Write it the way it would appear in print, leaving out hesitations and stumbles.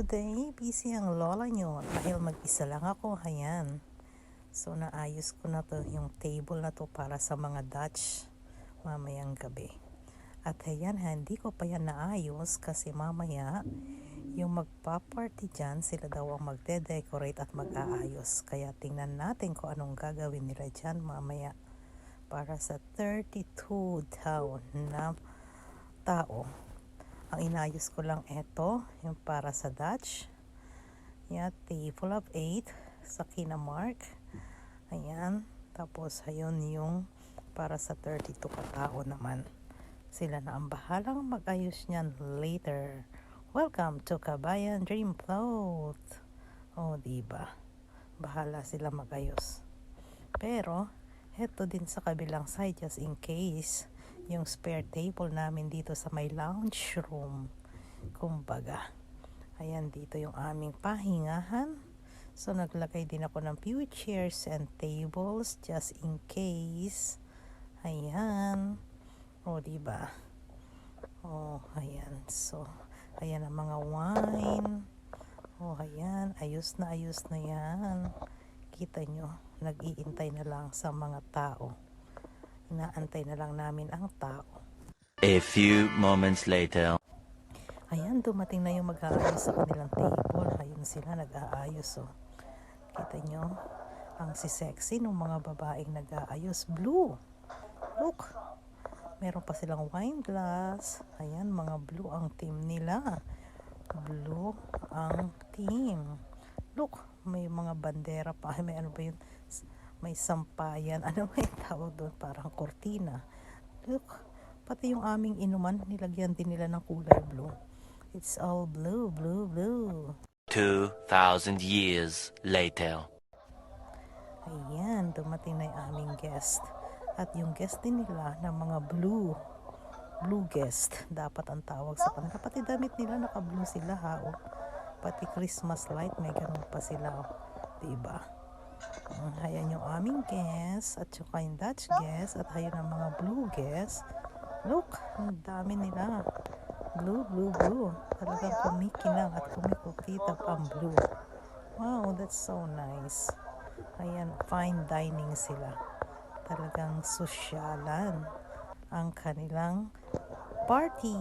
Today, busy ang lola nyo dahil mag-isa lang ako, ayan. So, naayos ko na to, yung table na to para sa mga Dutch mamayang gabi. At ayan, hindi ko pa yan naayos kasi mamaya yung magpa-party dyan, sila daw ang magde-decorate at mag-aayos. Kaya tingnan natin kung anong gagawin nila dyan mamaya para sa 32 daw na tao. Ang inayos ko lang ito, yung para sa Dutch. Yan, table of 8 sa Kinamark. Ayan. Tapos, ayun yung para sa 32 katao naman. Sila na ang bahalang mag-ayos niyan later. Welcome to Kabayan Dream Float. O, diba? Bahala sila mag-ayos. Pero, heto din sa kabilang side, just in case, yung spare table namin dito sa may lounge room. Kumbaga, ayan dito yung aming pahingahan. So, naglagay din ako ng few chairs and tables just in case. Ayan. O, diba? O, ayan. So, ayan ang mga wine. O, ayan. Ayos na yan. Kita nyo, nag-iintay na lang sa mga tao. Inaantay na lang namin ang tao. A few moments later. Ayan, dumating na yung mag-aayos sa kanilang table. Ayun sila, nag-aayos. Oh. Kita nyo, ang sexy ng mga babaeng nag-aayos. Blue. Look. Meron pa silang wine glass. Ayan, mga blue ang team nila. Blue ang team. Look, may mga bandera pa. May ano ba yun? May sampayan. Ano ba yung tawag doon? Parang kortina. Look, pati yung aming inuman, nilagyan din nila ng kulay blue. It's all blue, blue, blue. 2,000 years later. Ayan, dumating na yung aming guest. At yung guest din nila ng mga blue guest. Dapat ang tawag sa kanila. Pati damit nila, naka-blue sila ha. Oh. Pati Christmas light, may ganun pa sila. Oh. Diba? Ayan yung aming guest at saka yung Dutch guest at ayan ang mga blue guest. Look, ang dami nila. Blue, blue, blue. Talagang kumikinang at kumikukita pa ang blue. Wow, that's so nice. Ayan, fine dining sila. Talagang sosyalan ang kanilang party.